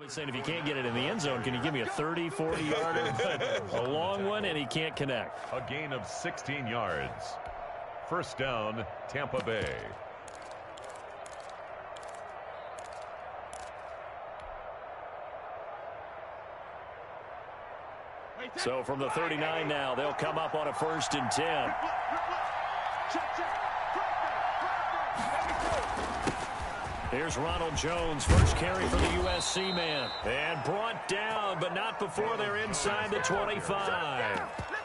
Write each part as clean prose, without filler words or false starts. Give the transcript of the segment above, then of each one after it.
Saying if you can't get it in the end zone, can you give me a 30, 40-yarder? A long one, and he can't connect. A gain of 16 yards. First down, Tampa Bay. So from the 39 now, they'll come up on a 1st and 10. Here's Ronald Jones, first carry for the USC man. And brought down, but not before they're inside the 25.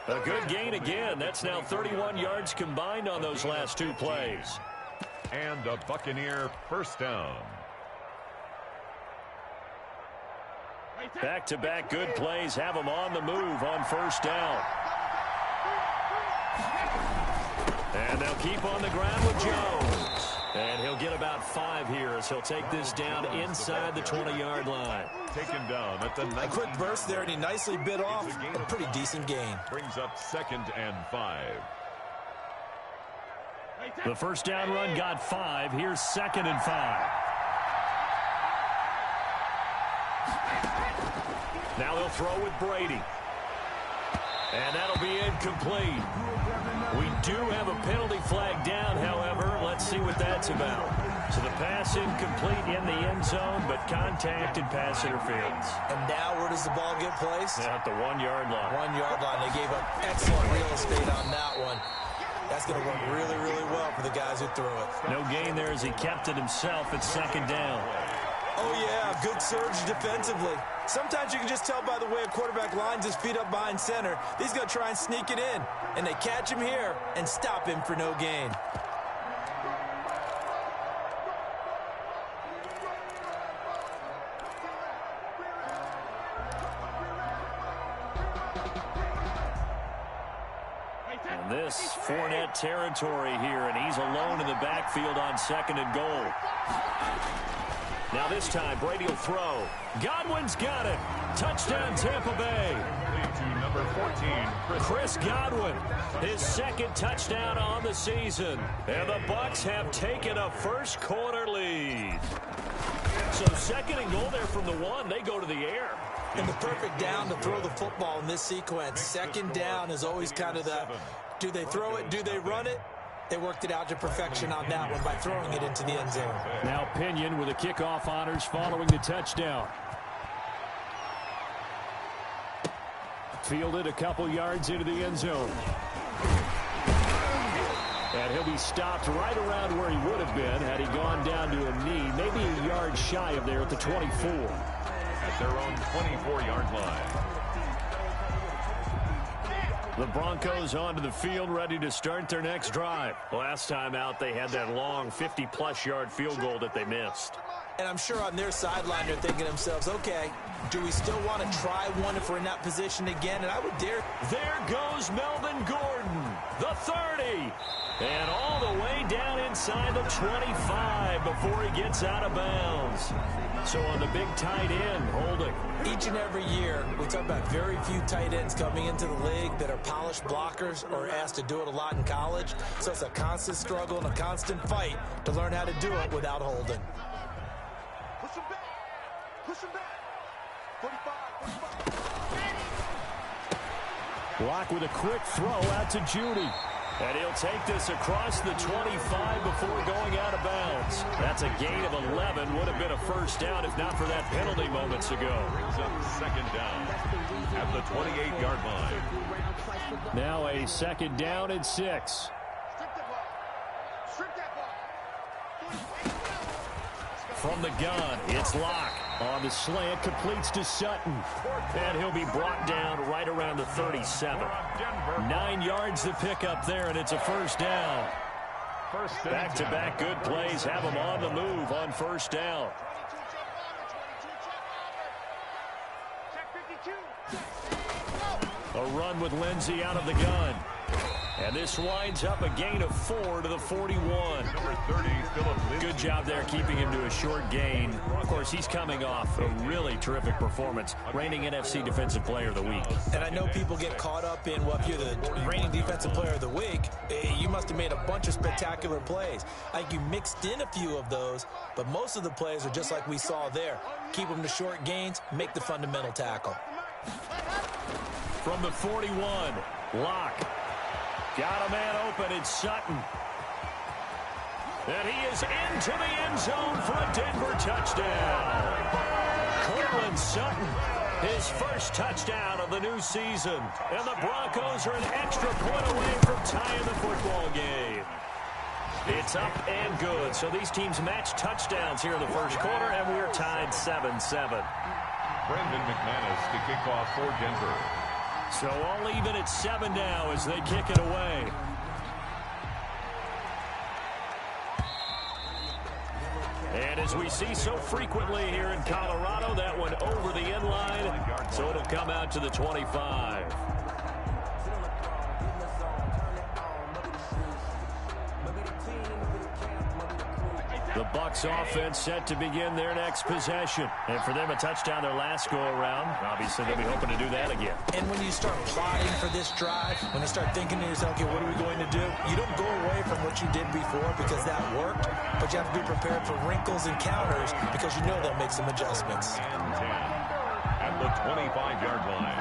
A good gain again. That's now 31 yards combined on those last 2 plays. And a Buccaneer first down. Back-to-back good plays have them on the move on 1st down. And they'll keep on the ground with Jones. And he'll get about 5 here as he'll take this down inside the 20-yard line. Taken down at the 19. A quick burst there, and he nicely bit off a pretty decent gain. Brings up 2nd and 5. The first down run got 5. Here's 2nd and 5. Now they'll throw with Brady. And that'll be incomplete. We do have a penalty flag down, however. Let's see what that's about. So the pass incomplete in the end zone, but contact and pass interference. And now where does the ball get placed? At the 1-yard line. 1-yard line. They gave up excellent real estate on that one. That's going to work really, really well for the guys who threw it. No gain there as he kept it himself at 2nd down. Oh, yeah, good surge defensively. Sometimes you can just tell by the way a quarterback lines his feet up behind center. He's going to try and sneak it in. And they catch him here and stop him for no gain. And this Fournette territory here, and he's alone in the backfield on 2nd and goal. Now this time, Brady will throw. Godwin's got it. Touchdown, Tampa Bay. Lead to number 14, Chris Godwin, his 2nd touchdown on the season. And the Bucs have taken a first-quarter lead. So 2nd and goal there from the 1. They go to the air. And the perfect down to throw the football in this sequence. 2nd down is always kind of the, do they throw it, do they run it? They worked it out to perfection on that one by throwing it into the end zone. Now Pinion with the kickoff honors following the touchdown. Fielded a couple yards into the end zone. And he'll be stopped right around where he would have been had he gone down to a knee, maybe a yard shy of there at the 24. At their own 24-yard line. The Broncos onto the field, ready to start their next drive. Last time out, they had that long 50-plus yard field goal that they missed. And I'm sure on their sideline they're thinking to themselves, okay, do we still want to try one if we're in that position again? And I would dare. There goes Melvin Gordon, the 30. And all the way down inside the 25 before he gets out of bounds. So on the big tight end, holding. Each and every year, we talk about very few tight ends coming into the league that are polished blockers or asked to do it a lot in college. So it's a constant struggle and a constant fight to learn how to do it without holding. Push him back. Push him back. 45, 45. Block with a quick throw out to Judy. And he'll take this across the 25 before going out of bounds. That's a gain of 11. Would have been a first down if not for that penalty moments ago. Brings up 2nd down at the 28-yard line. Now a 2nd down and 6. From the gun, it's Locke. On the slant, completes to Sutton. And he'll be brought down right around the 37. 9 yards to pick up there, and it's a first down. Back-to-back good plays have them on the move on 1st down. A run with Lindsey out of the gun. And this winds up a gain of 4 to the 41. Number 30, Philip Lindsay. Good job there keeping him to a short gain. Of course, he's coming off a really terrific performance, reigning NFC Defensive Player of the Week. And I know people get caught up in, well, if you're the reigning Defensive Player of the Week, you must have made a bunch of spectacular plays. I think you mixed in a few of those, but most of the plays are just like we saw there. Keep them to short gains, make the fundamental tackle. From the 41, Locke. Got a man open, it's Sutton. And he is into the end zone for a Denver touchdown. Cortland Sutton, his first touchdown of the new season. And the Broncos are an extra point away from tying the football game. It's up and good. So these teams match touchdowns here in the first quarter, and we're tied 7-7. Brandon McManus to kick off for Denver. So all even at 7 now as they kick it away. And as we see so frequently here in Colorado, that one over the end line, so it'll come out to the 25. The Bucs offense set to begin their next possession. And for them, a touchdown their last go-around. Obviously, they'll be hoping to do that again. And when you start plotting for this drive, when you start thinking to yourself, okay, what are we going to do? You don't go away from what you did before because that worked, but you have to be prepared for wrinkles and counters because you know they'll make some adjustments. And 10 at the 25-yard line.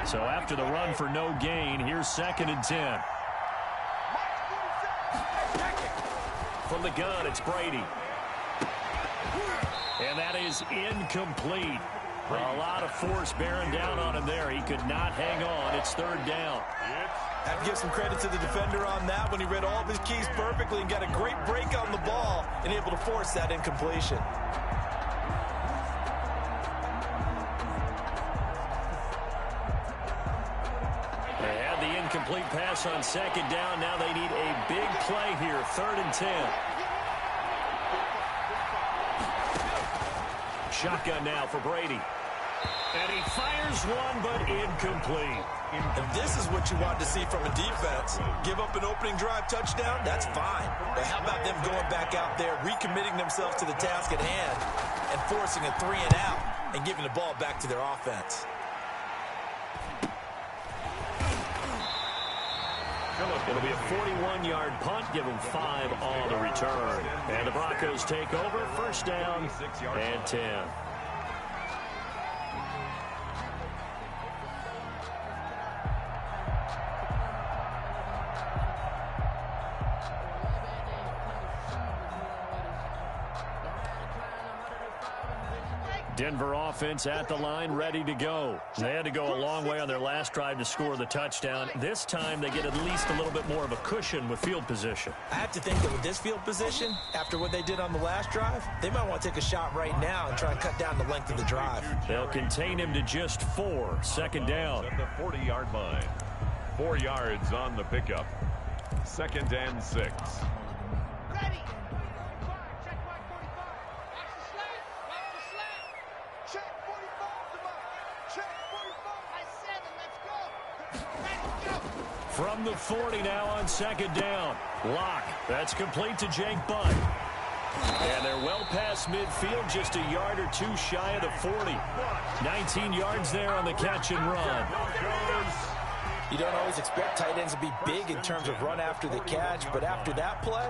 So after the run for no gain, here's 2nd and 10. From the gun, it's Brady. And that is incomplete. A lot of force bearing down on him there. He could not hang on. It's 3rd down. I have to give some credit to the defender on that when he read all of his keys perfectly and got a great break on the ball and able to force that incompletion. Complete pass on 2nd down. Now they need a big play here. 3rd and 10. Shotgun now for Brady. And he fires one, but incomplete. And this is what you want to see from a defense. Give up an opening drive touchdown, that's fine. But how about them going back out there, recommitting themselves to the task at hand, and forcing a 3 and out, and giving the ball back to their offense. It'll be a 41-yard punt, give them 5 on the return. And the Broncos take over, 1st down and 10. Denver offense at the line, ready to go. They had to go a long way on their last drive to score the touchdown. This time they get at least a little bit more of a cushion with field position. I have to think that with this field position, after what they did on the last drive, they might want to take a shot right now and try and cut down the length of the drive. They'll contain him to just 4. 2nd down. At the 40-yard line. 4 yards on the pickup. 2nd and 6. Ready. Check mark 45. Watch the slant. Watch the slant. Check 45. Check 45. I said it. Let's go. Ready, go. From the 40 now on 2nd down. Locke. That's complete to Jake Butt. And they're well past midfield, just a yard or 2 shy of the 40. 19 yards there on the catch and run. You don't always expect tight ends to be big in terms of run after the catch, but after that play,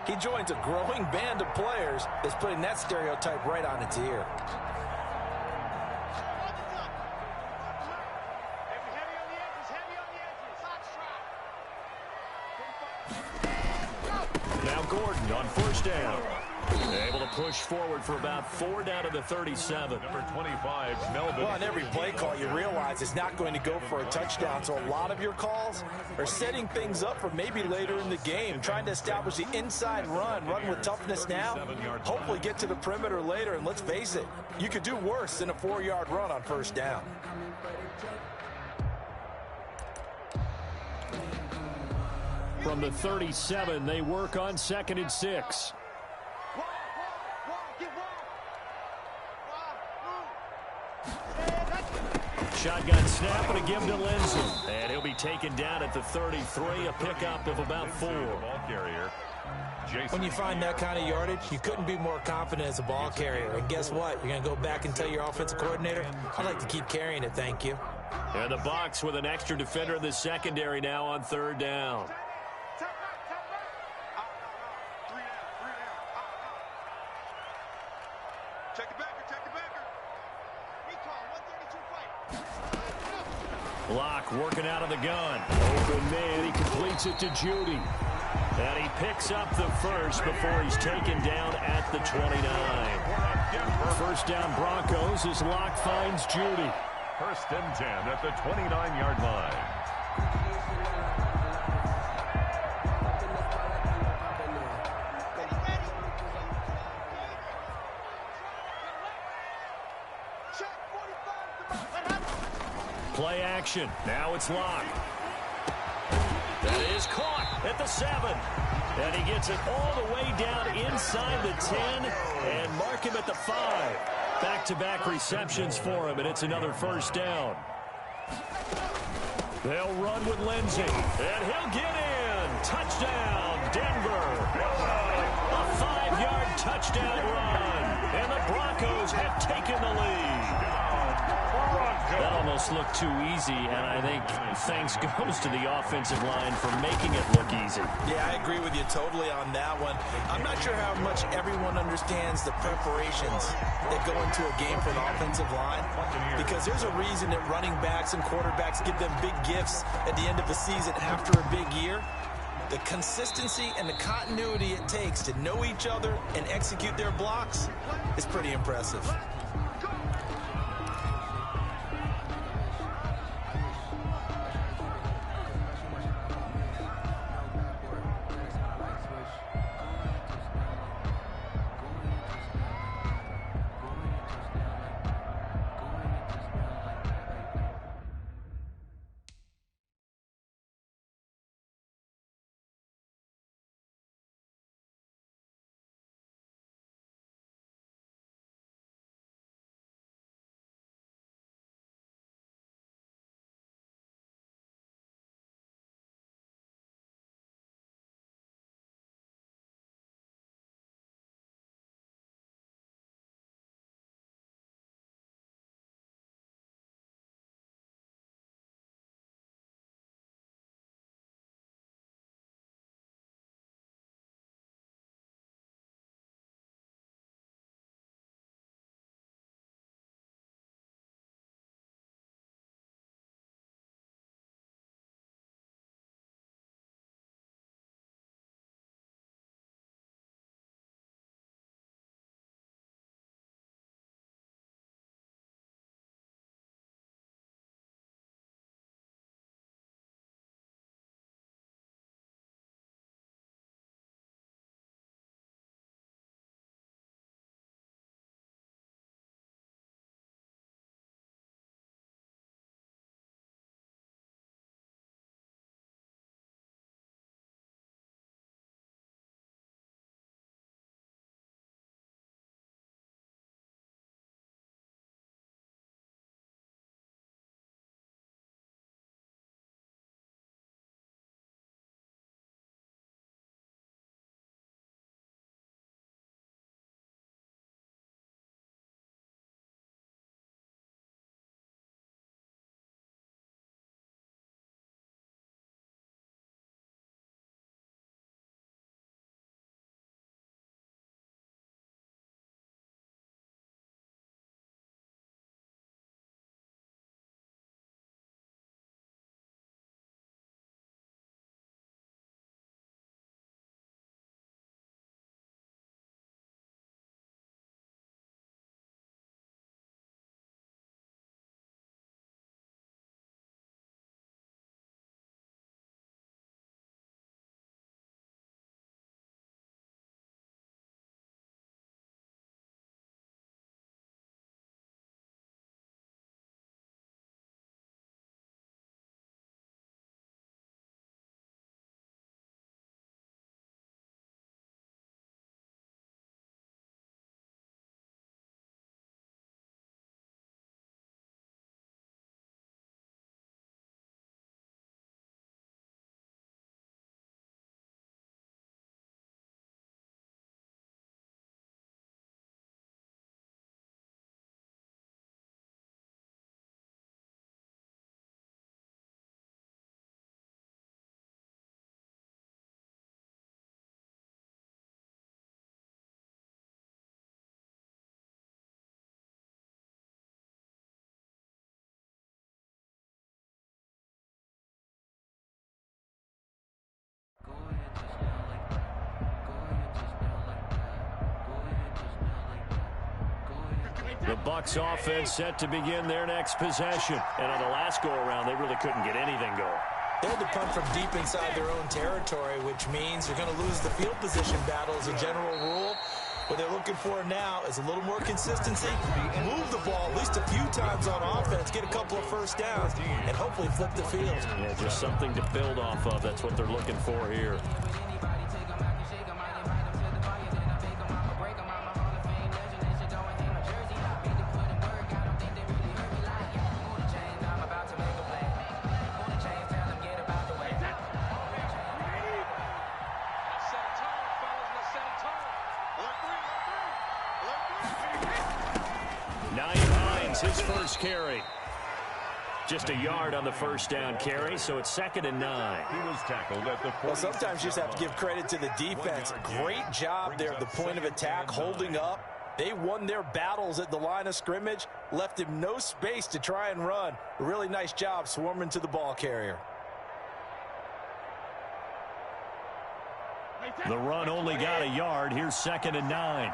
he joins a growing band of players that's putting that stereotype right on its ear. Now Gordon on 1st down. Able to push forward for about 4 down to the 37. Number 25, Melvin. Well, on every play call, you realize it's not going to go for a touchdown, so a lot of your calls are setting things up for maybe later in the game, trying to establish the inside run with toughness now, hopefully get to the perimeter later, and let's face it, you could do worse than a 4-yard run on 1st down. From the 37, they work on 2nd and 6. shotgun snap and a give to Lindsey. And he'll be taken down at the 33, a pickup of about 4. Ball carrier. When you find that kind of yardage, you couldn't be more confident as a ball carrier. And guess what? You're going to go back and tell your offensive coordinator, I'd like to keep carrying it, thank you. And the Bucs with an extra defender in the secondary now on 3rd down. Check the backer, check the backer. Recall, 132 fight. Block working out of the gun. Open man, he completes it to Judy. And he picks up the first before he's taken down at the 29. First down Broncos as Locke finds Judy. 1st and 10 at the 29-yard line. Play action. Now it's Locke. That is caught at the 7. And he gets it all the way down inside the 10 and mark him at the 5. Back-to-back receptions for him, and it's another first down. They'll run with Lindsey, and he'll get in. Touchdown, Denver. A 5-yard touchdown run, and the Broncos have taken the lead. That almost looked too easy, and I think thanks goes to the offensive line for making it look easy. Yeah, I agree with you totally on that one. I'm not sure how much everyone understands the preparations that go into a game for an offensive line, because there's a reason that running backs and quarterbacks give them big gifts at the end of the season after a big year. The consistency and the continuity it takes to know each other and execute their blocks is pretty impressive. The Bucs offense set to begin their next possession. And on the last go-around, they really couldn't get anything going. They had to punt from deep inside their own territory, which means you're going to lose the field position battle as a general rule. What they're looking for now is a little more consistency, move the ball at least a few times on offense, get a couple of first downs, and hopefully flip the field. Yeah, just something to build off of. That's what they're looking for here. His first carry. Just a yard on the first down carry, so it's 2nd and 9. He was tackled at the 40. Well, sometimes you just have to give credit to the defense. Great job there at the point of attack, holding up. They won their battles at the line of scrimmage, left him no space to try and run. A really nice job swarming to the ball carrier. The run only got a yard. Here's 2nd and 9.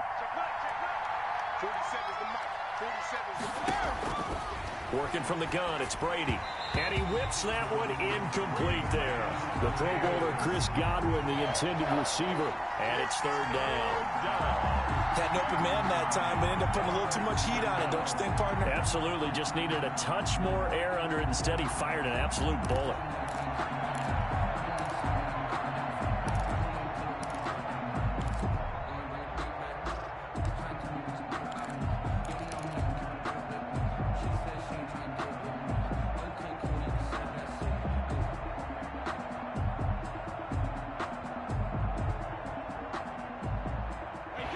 Working from the gun, it's Brady. And he whips that one incomplete there. The Pro Bowler Chris Godwin, the intended receiver. And it's 3rd down. Had an open man that time, but ended up putting a little too much heat on it, don't you think, partner? Absolutely. Just needed a touch more air under it. Instead, he fired an absolute bullet.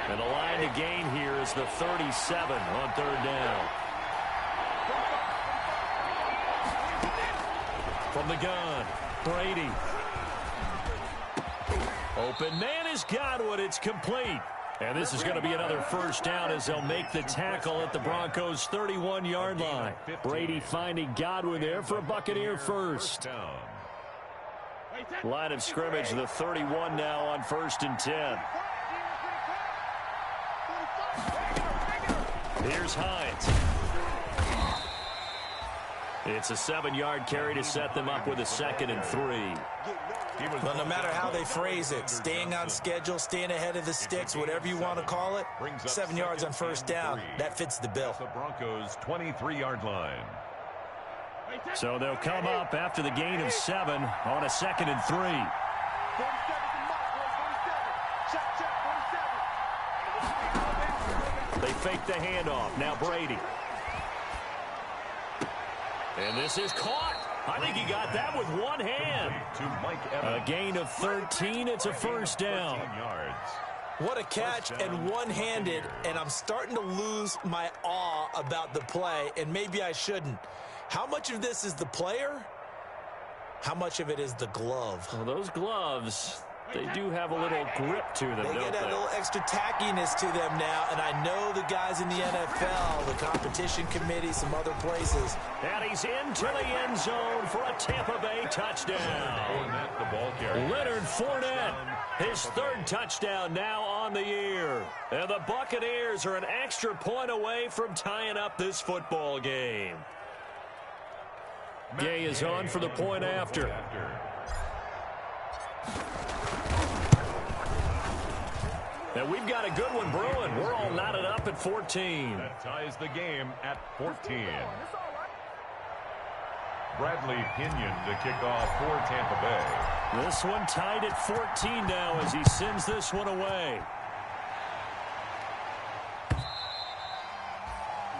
And the line to gain here is the 37 on 3rd down. From the gun, Brady. Open man is Godwin. It's complete. And this is going to be another first down as they'll make the tackle at the Broncos' 31-yard line. Brady finding Godwin there for a Buccaneer first. Line of scrimmage, the 31 now on 1st and 10. Here's Hines. It's a 7-yard carry to set them up with a 2nd and 3. Well, no matter how they phrase it, staying on schedule, staying ahead of the sticks, whatever you want to call it, 7 yards on 1st down, that fits the bill. The Broncos' 23-yard line. So they'll come up after the gain of 7 on a 2nd and 3. They fake the handoff. Now Brady. And this is caught. I think he got that with one hand. A gain of 13. It's a first down. What a catch and one-handed, and I'm starting to lose my awe about the play, and maybe I shouldn't. How much of this is the player? How much of it is the glove? Well, those gloves, they do have a little grip to them, They don't get that they? little extra tackiness to them now, and I know the guys in the NFL, the competition committee, some other places. And he's into the end zone for a Tampa Bay touchdown. Leonard Fournette, his 3rd touchdown now on the year. And the Buccaneers are an extra point away from tying up this football game. Gay is on for the point after. And we've got a good one brewing. We're all knotted up at 14. That ties the game at 14. Bradley Pinion to kick off for Tampa Bay. This one tied at 14 now as he sends this one away.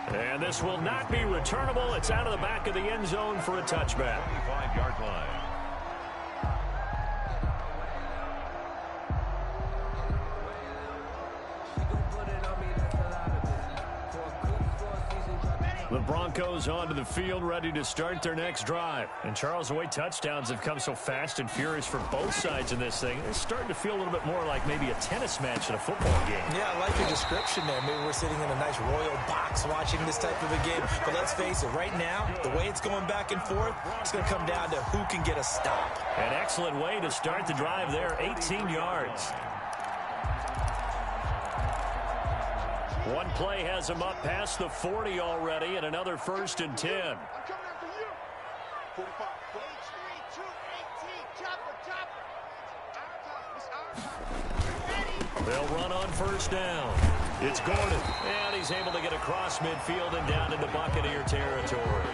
And this will not be returnable. It's out of the back of the end zone for a touchback. 25-yard line. The Broncos onto the field, ready to start their next drive. And Charles, the way touchdowns have come so fast and furious for both sides in this thing, it's starting to feel a little bit more like maybe a tennis match in a football game. Yeah, I like your description there. Maybe we're sitting in a nice royal box watching this type of a game. But let's face it, right now, the way it's going back and forth, it's going to come down to who can get a stop. An excellent way to start the drive there, 18 yards. One play has him up past the 40 already, and another 1st and 10. I'm coming after you. 45. H3, 218. Chopper. They'll run on 1st down. It's Gordon, and he's able to get across midfield and down into Buccaneer territory.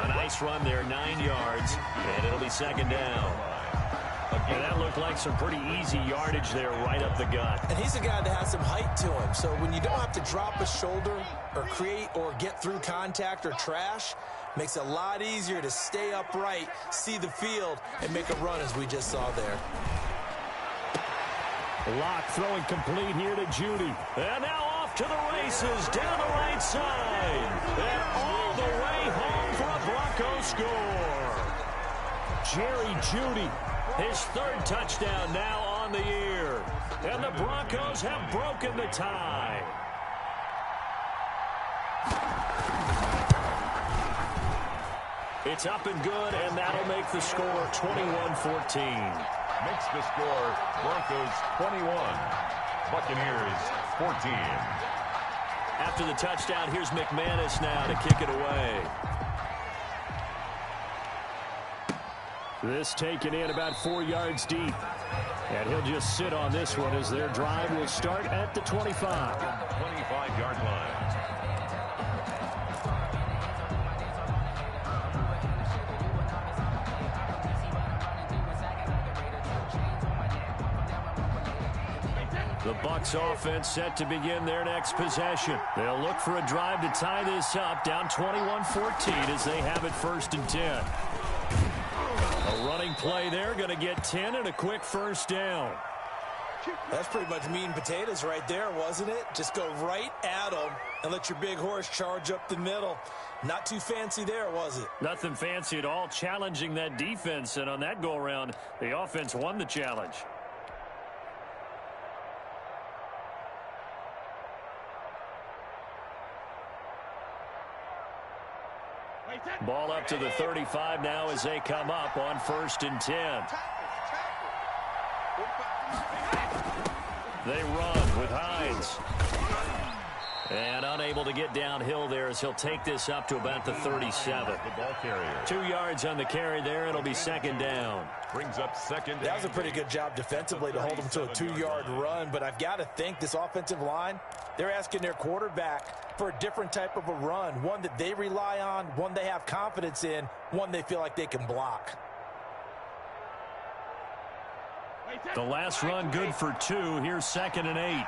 A nice run there, 9 yards, and it'll be 2nd down. And that looked like some pretty easy yardage there right up the gut. And he's a guy that has some height to him, so when you don't have to drop a shoulder or create or get through contact or trash, makes it a lot easier to stay upright, see the field, and make a run as we just saw there. Locke throwing complete here to Judy. And now off to the races down the right side. And all the way home for a Broncos score. Jerry Judy, his 3rd touchdown now on the year. And the Broncos have broken the tie. It's up and good, and that'll make the score 21-14. Makes the score Broncos 21, Buccaneers 14. After the touchdown, here's McManus now to kick it away. This taken in about 4 yards deep. And he'll just sit on this one as their drive will start at the 25. 25-yard line. The Bucs offense set to begin their next possession. They'll look for a drive to tie this up, down 21-14 as they have it 1st and 10. A running play there, going to get 10 and a quick 1st down. That's pretty much meat and potatoes right there, wasn't it? Just go right at them and let your big horse charge up the middle. Not too fancy there, was it? Nothing fancy at all, challenging that defense, and on that go-around, the offense won the challenge. Ball up to the 35 now as they come up on 1st and 10. They run with Hines. And unable to get downhill there as he'll take this up to about the 37. The ball carrier. 2 yards on the carry there. It'll be 2nd down. Brings up 2nd down. That was a pretty good job defensively to hold him to a 2-yard run, but I've got to think this offensive line, they're asking their quarterback for a different type of a run, one that they rely on, one they have confidence in, one they feel like they can block. The last run good for 2. Here's 2nd and 8.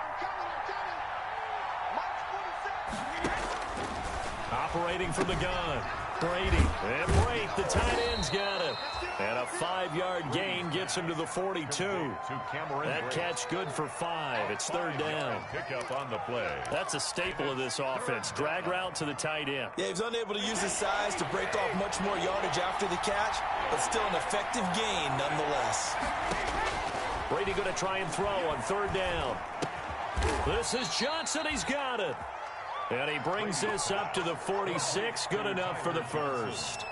Operating from the gun. Brady. And Wait, the tight end's got it. And a 5-yard gain gets him to the 42. That catch good for 5. It's 3rd down. Pick up on the play. That's a staple of this offense. Drag route to the tight end. Yeah, he was unable to use his size to break off much more yardage after the catch, but still an effective gain nonetheless. Brady going to try and throw on 3rd down. This is Johnson. He's got it. And he brings this up to the 46. Good enough for the 1st.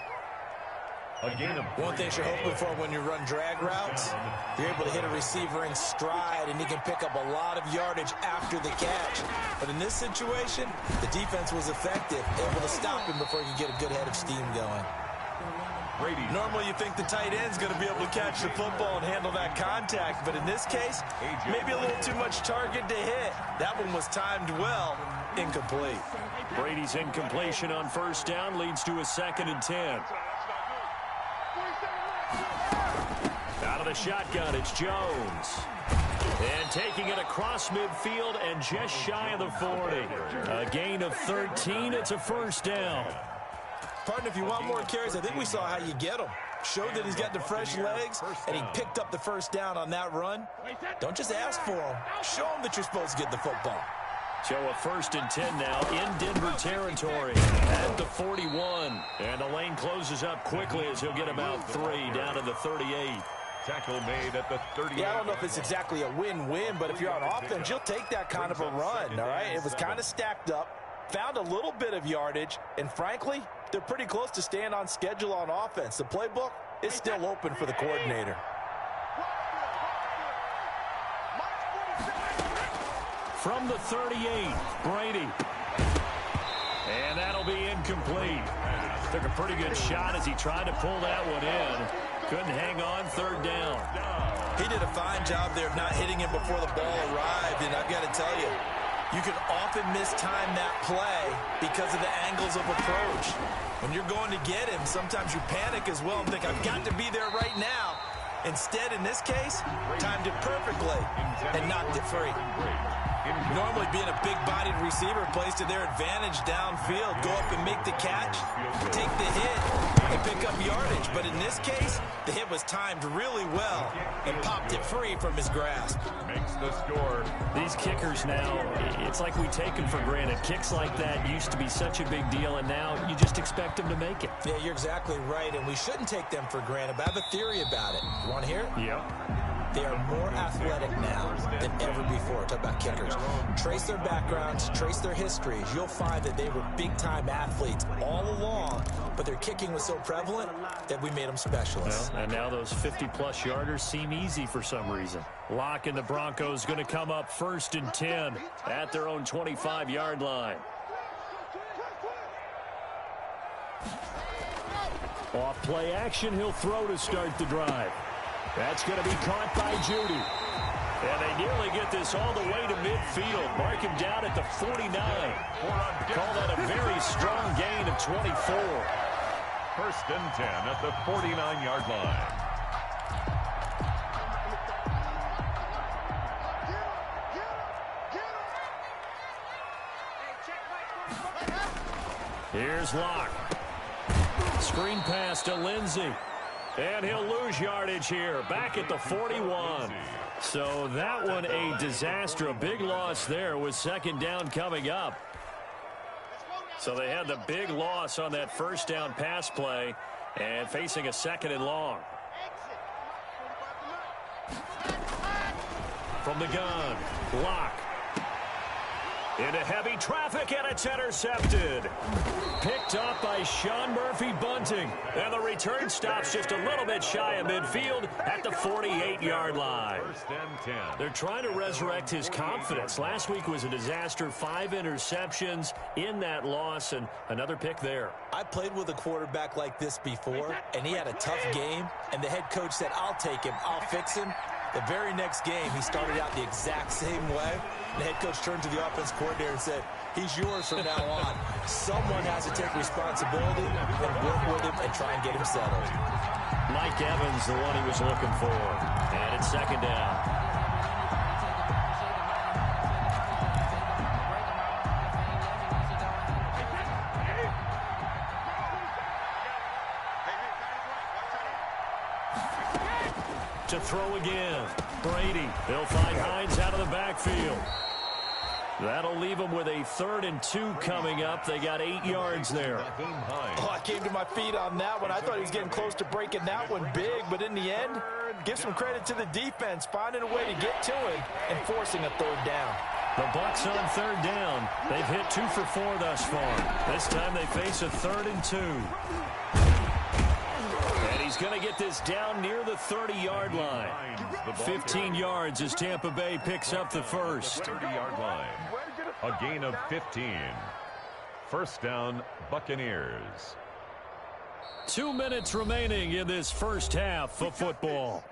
One thing you're hoping for when you run drag routes, you're able to hit a receiver in stride, and he can pick up a lot of yardage after the catch. But in this situation, the defense was effective, able to stop him before he could get a good head of steam going. Brady. Normally you think the tight end's going to be able to catch the football and handle that contact, but in this case, maybe a little too much target to hit. That one was timed well, incomplete. Brady's incompletion on 1st down leads to a 2nd and 10. Out of the shotgun, it's Jones. And taking it across midfield and just shy of the 40. A gain of 13. It's a 1st down. Partner, if you want more carries, I think we saw how you get them. Showed that he's got the fresh legs, and he picked up the 1st down on that run. Don't just ask for him. Show him that you're supposed to get the football. So a 1st and 10 now in Denver territory at the 41. And the lane closes up quickly as he'll get about 3 down to the 38. Tackle made at the 38. Yeah, I don't know if it's exactly a win-win, but if you're on offense, you'll take that kind of a run, all right? It was kind of stacked up, found a little bit of yardage, and frankly, they're pretty close to staying on schedule on offense. The playbook is still open for the coordinator. From the 38, Brady. And that'll be incomplete. Took a pretty good shot as he tried to pull that one in. Couldn't hang on, third down. He did a fine job there of not hitting him before the ball arrived, and I've got to tell you, you can often mistime that play because of the angles of approach. When you're going to get him, sometimes you panic as well and think, I've got to be there right now. Instead, in this case, timed it perfectly and knocked it free. Normally, being a big-bodied receiver plays to their advantage downfield. Go up and make the catch, take the hit, and pick up yardage. But in this case, the hit was timed really well and popped it free from his grasp. Makes the score. These kickers now, it's like we take them for granted. Kicks like that used to be such a big deal, and now you just expect them to make it. Yeah, you're exactly right, and we shouldn't take them for granted. But I have a theory about it. You want to hear it? Yep. They are more athletic now than ever before. Talk about kickers. Trace their backgrounds, trace their histories. You'll find that they were big-time athletes all along, but their kicking was so prevalent that we made them specialists. Well, and now those 50-plus yarders seem easy for some reason. Lock and the Broncos going to come up 1st and 10 at their own 25-yard line. Off play action, he'll throw to start the drive. That's going to be caught by Judy. And they nearly get this all the way to midfield. Mark him down at the 49. Call that a very strong gain of 24. 1st and 10 at the 49-yard line. Here's Locke. Screen pass to Lindsey. And he'll lose yardage here, back at the 41. So that one a disaster, a big loss there with 2nd down coming up. So they had the big loss on that 1st down pass play and facing a 2nd and long. From the gun, Locke. Into heavy traffic, and it's intercepted. Picked up by Sean Murphy-Bunting. And the return stops just a little bit shy of midfield at the 48-yard line. 1st and 10. They're trying to resurrect his confidence. Last week was a disaster. 5 interceptions in that loss, and another pick there. I played with a quarterback like this before, and he had a tough game, and the head coach said, I'll take him, I'll fix him. The very next game, he started out the exact same way. The head coach turned to the offense coordinator and said, he's yours from now on. Someone has to take responsibility and work with him and try and get him settled. Mike Evans, the one he was looking for. And it's 2nd down. To throw again. Brady. They'll find Hines out of the backfield. That'll leave them with a 3rd and 2 coming up. They got 8 yards there. Oh, I came to my feet on that one. I thought he was getting close to breaking that one big, but in the end, give some credit to the defense, finding a way to get to him and forcing a 3rd down. The Bucs on 3rd down. They've hit 2 for 4 thus far. This time they face a 3rd and 2. And he's going to get this down near the 30-yard line. 15 yards as Tampa Bay picks up the first. 30-yard line. A gain of 15. 1st down, Buccaneers. 2 minutes remaining in this first half of football.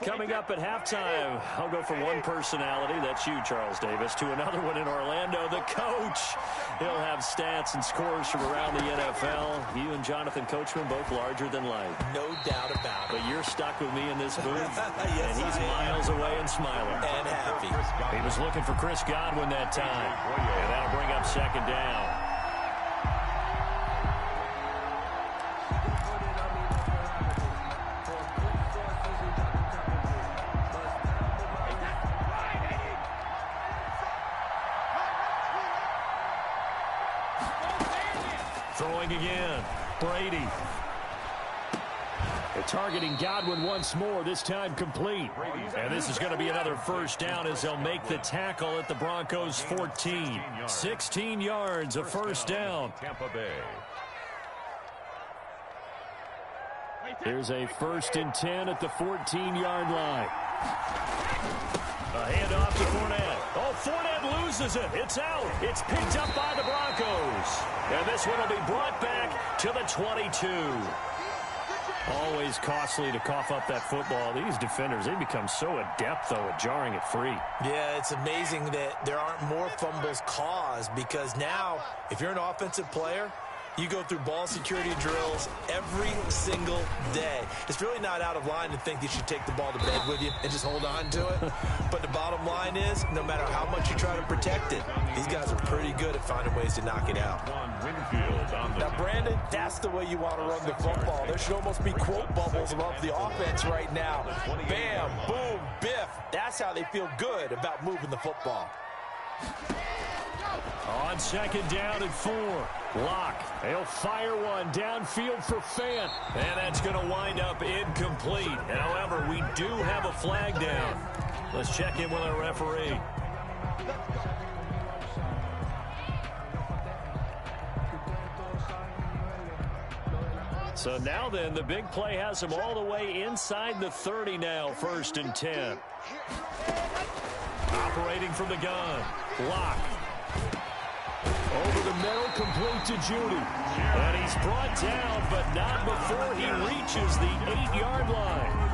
Coming up at halftime, I'll go from one personality, that's you, Charles Davis, to another one in Orlando, the coach. He'll have stats and scores from around the NFL. You and Jonathan Coachman both larger than life. No doubt about it. But you're stuck with me in this booth, Yes, and he's miles away and smiling. And happy. He was looking for Chris Godwin that time, and that'll bring up 2nd down. Throwing again, Brady. Targeting Godwin once more, this time complete. And this is going to be another first down as they'll make the tackle at the Broncos 14. 16 yards, a first down. Tampa Bay. Here's a 1st and 10 at the 14-yard line. A handoff to Fournette. Oh, Fournette loses it. It's out. It's picked up by the Broncos. And this one will be brought back to the 22. Always costly to cough up that football. These defenders, they become so adept, though, at jarring it free. Yeah, it's amazing that there aren't more fumbles caused because now, if you're an offensive player, you go through ball security drills every single day. It's really not out of line to think you should take the ball to bed with you and just hold on to it. But the bottom line is, no matter how much you try to protect it, these guys are pretty good at finding ways to knock it out. Now, Brandon, that's the way you want to run the football. There should almost be quote bubbles above the offense right now. Bam, boom, biff. That's how they feel good about moving the football. On 2nd down and 4. Locke. He'll fire one downfield for Fant. And that's going to wind up incomplete. However, we do have a flag down. Let's check in with our referee. So now then, the big play has him all the way inside the 30 now, 1st and 10. Operating from the gun. Locke. Over the middle, complete to Judy. And he's brought down, but not before he reaches the 8-yard line.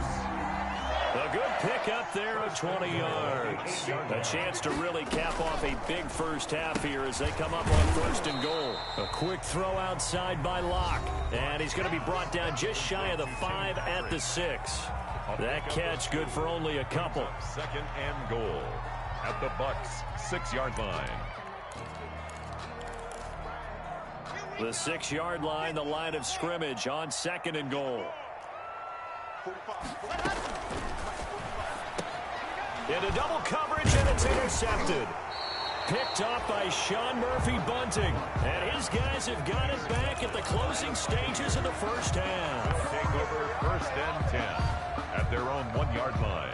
A good pickup there of 20 yards. A chance to really cap off a big first half here as they come up on 1st and goal. A quick throw outside by Locke. And he's going to be brought down just shy of the 5 at the 6. That catch good for only a couple. 2nd and goal at the Bucs 6-yard line. The 6-yard line, the line of scrimmage on 2nd and goal. Into double coverage, and it's intercepted. Picked up by Sean Murphy-Bunting. And his guys have got it back at the closing stages of the first half. Take over 1st and 10 at their own 1-yard line.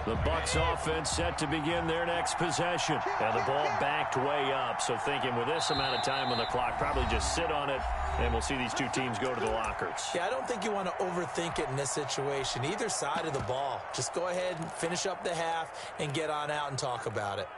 The Bucs offense set to begin their next possession. And the ball backed way up. So thinking with this amount of time on the clock, probably just sit on it, and we'll see these two teams go to the lockers. Yeah, I don't think you want to overthink it in this situation. Either side of the ball. Just go ahead and finish up the half and get on out and talk about it.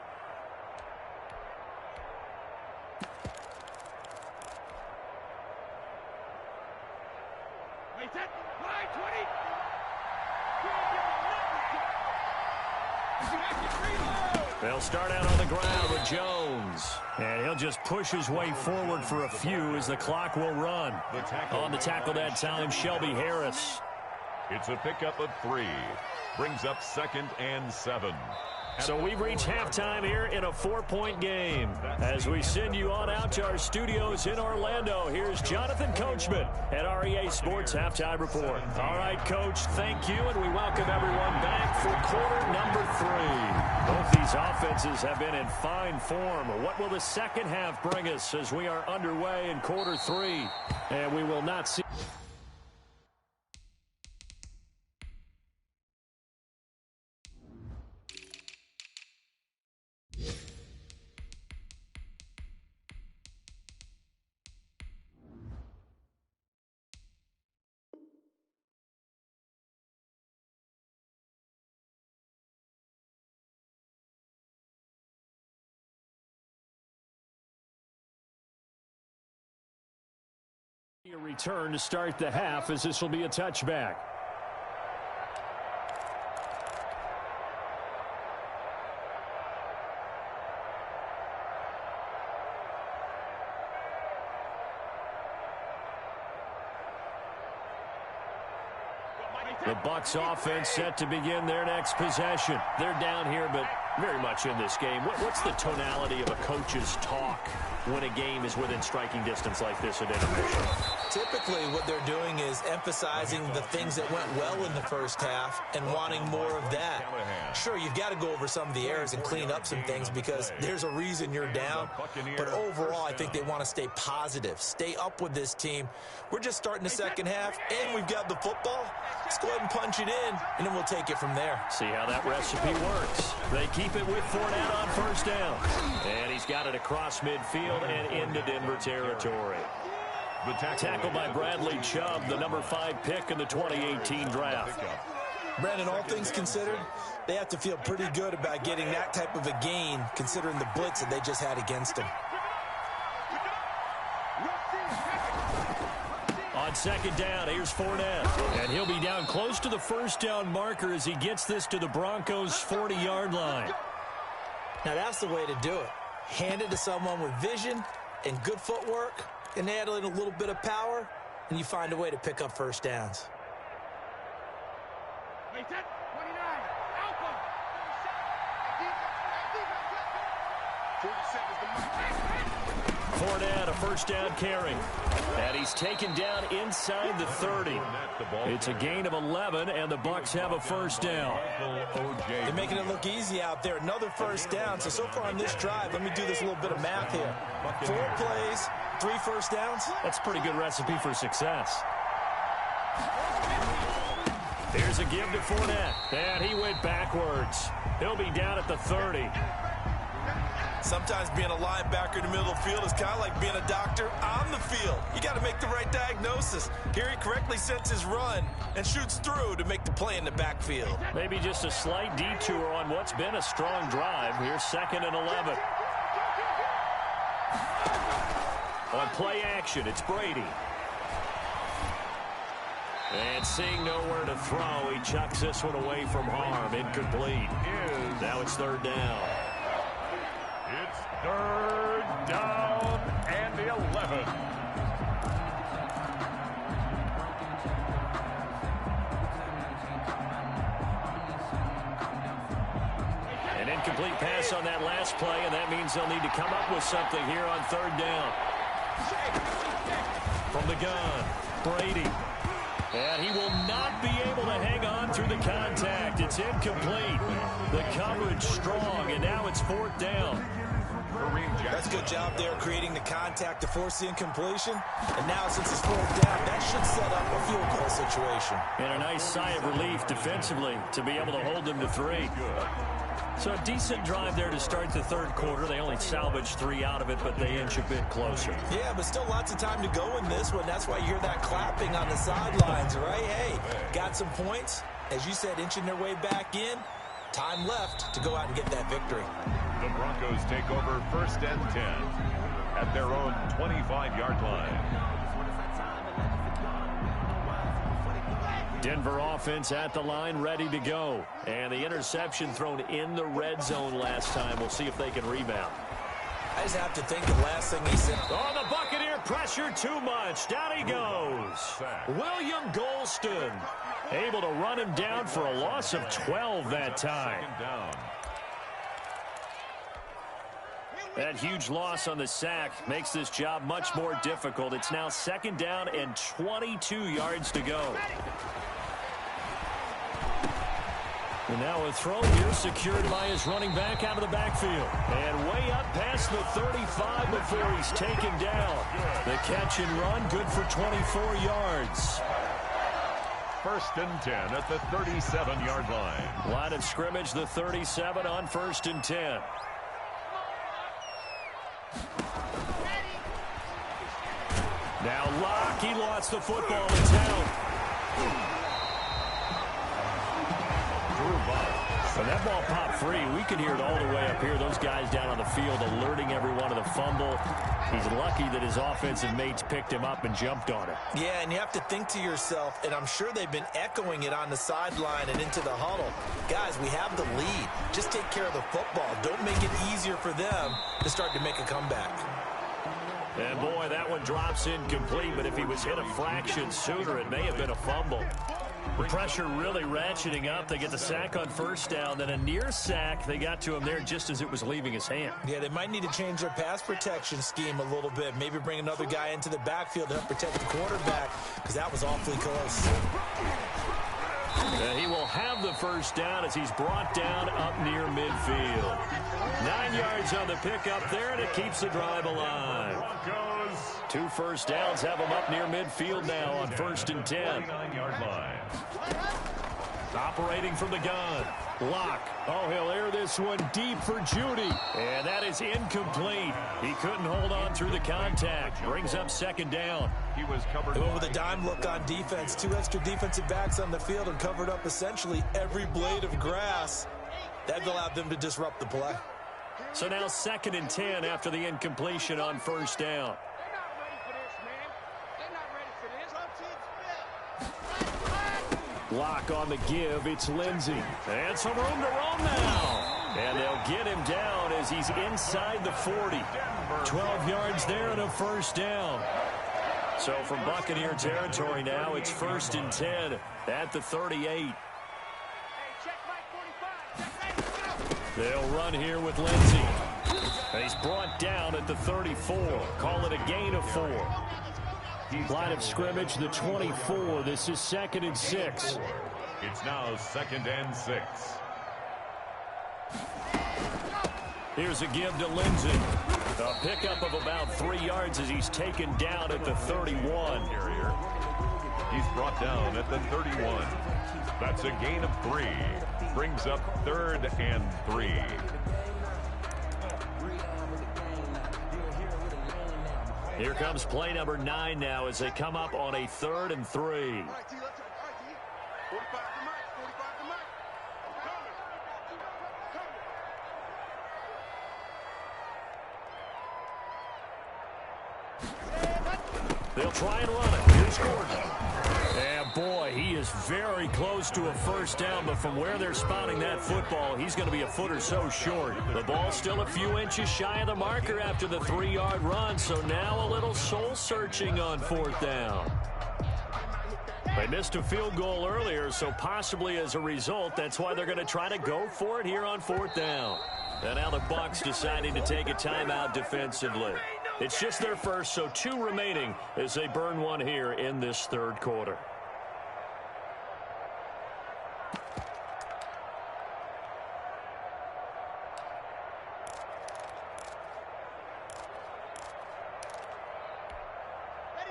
They'll start out on the ground with Jones. And he'll just push his way forward for a few as the clock will run. On the tackle that time, Shelby Harris. It's a pickup of 3. Brings up 2nd and 7. So we've reached halftime here in a 4-point game. As we send you on out to our studios in Orlando, here's Jonathan Coachman at REA Sports Halftime Report. All right, Coach, thank you, and we welcome everyone back for quarter number 3. Both these offenses have been in fine form. What will the second half bring us as we are underway in quarter 3? And we will not see... A return to start the half as this will be a touchback. The Bucs offense set to begin their next possession. They're down here, but Very much in this game. What's the tonality of a coach's talk when a game is within striking distance like this at intermission? Typically, what they're doing is emphasizing the things that went well in the first half and wanting more of that. Sure, you've got to go over some of the errors and clean up some things because there's a reason you're down. But overall, I think they want to stay positive, stay up with this team. We're just starting the second half, and we've got the football. Let's go ahead and punch it in, and then we'll take it from there. See how that recipe works. They keep it with Fournette on first down. And he's got it across midfield and into Denver territory. The tackle by Bradley Chubb, the number 5 pick in the 2018 draft. Brandon, all things considered, they have to feel pretty good about getting that type of a gain considering the blitz that they just had against them. On second down, here's Fournette. And he'll be down close to the first down marker as he gets this to the Broncos' 40-yard line. Now that's the way to do it. Hand it to someone with vision and good footwork, and add in a little bit of power, and you find a way to pick up first downs. Fournette, a first down carry. And he's taken down inside the 30. It's a gain of 11, and the Bucs have a first down. They're making it look easy out there. Another first down. So far on this drive, let me do this little bit of math here. 4 plays, 3 first downs. That's a pretty good recipe for success. Here's a give to Fournette. And he went backwards. He'll be down at the 30. Sometimes being a linebacker in the middle of the field is kind of like being a doctor on the field. You got to make the right diagnosis. Here he correctly sets his run and shoots through to make the play in the backfield. Maybe just a slight detour on what's been a strong drive. Here's 2nd and 11. On play action, it's Brady. And seeing nowhere to throw, he chucks this one away from harm. Incomplete. Now it's 3rd down. It's 3rd down and 11. An incomplete pass on that last play, and that means they'll need to come up with something here on 3rd down. From the gun, Brady. And he will not be able to hang on through the contact. It's incomplete. The coverage strong, and now it's 4th down. That's a good job there creating the contact to force the incompletion. And now since it's 4th down, that should set up a field goal situation. And a nice sigh of relief defensively to be able to hold them to 3. So a decent drive there to start the 3rd quarter. They only salvaged 3 out of it, but they inch a bit closer. Yeah, but still lots of time to go in this one. That's why you hear that clapping on the sidelines, right? Hey, got some points. As you said, inching their way back in. Time left to go out and get that victory. The Broncos take over 1st and 10 at their own 25-yard line. Denver offense at the line, ready to go. And the interception thrown in the red zone last time. We'll see if they can rebound. I just have to think the last thing he said. Oh, the Buccaneer pressure too much. Down he goes. William Golston able to run him down for a loss of 12 that time. That huge loss on the sack makes this job much more difficult. It's now 2nd down and 22 yards to go. And now a throw here secured by his running back out of the backfield. And way up past the 35 before he's taken down. The catch and run good for 24 yards. 1st and 10 at the 37-yard line. Line of scrimmage, the 37 on 1st and 10. Now Locke, he lost the football. It's out. So that ball popped free. We could hear it all the way up here. Those guys down on the field alerting everyone of the fumble. He's lucky that his offensive mates picked him up and jumped on it. Yeah, and you have to think to yourself, and I'm sure they've been echoing it on the sideline and into the huddle. Guys, we have the lead. Just take care of the football. Don't make it easier for them to start to make a comeback. And boy, that one drops incomplete, but if he was hit a fraction sooner, it may have been a fumble. The pressure really ratcheting up. They get the sack on first down, then a near sack. They got to him there just as it was leaving his hand. Yeah, they might need to change their pass protection scheme a little bit. Maybe bring another guy into the backfield to help protect the quarterback, because that was awfully close. He will have the first down as he's brought down up near midfield. 9 yards on the pickup there, and it keeps the drive alive. 2 first downs have him up near midfield now on 1st and 10. 9-yard line. Operating from the gun. Lock. Oh, he'll air this one deep for Judy. And that is incomplete. He couldn't hold on through the contact. Brings up 2nd down. He was covered with a dime look on defense. 2 extra defensive backs on the field and covered up essentially every blade of grass. That allowed them to disrupt the play. So now 2nd and 10 after the incompletion on 1st down. Lock on the give. It's Lindsey. And some room to roam now. And they'll get him down as he's inside the 40. 12 yards there and a first down. So from Buccaneer territory now, it's 1st and 10 at the 38. They'll run here with Lindsey. And he's brought down at the 34. Call it a gain of 4. Line of scrimmage, the 24. This is 2nd and 6. It's now 2nd and 6. Here's a give to Lindsey. A pickup of about 3 yards as he's taken down at the 31. He's brought down at the 31. That's a gain of 3. Brings up 3rd and 3. Here comes play number 9 now as they come up on a 3rd and 3. They'll try and run it. Here's Gordon. And boy, he is very close to a first down, but from where they're spotting that football, he's going to be a foot or so short. The ball's still a few inches shy of the marker after the 3-yard run, so now a little soul-searching on 4th down. They missed a field goal earlier, so possibly as a result, that's why they're going to try to go for it here on 4th down. And now the Bucs deciding to take a timeout defensively. It's just their first, so 2 remaining as they burn one here in this 3rd quarter.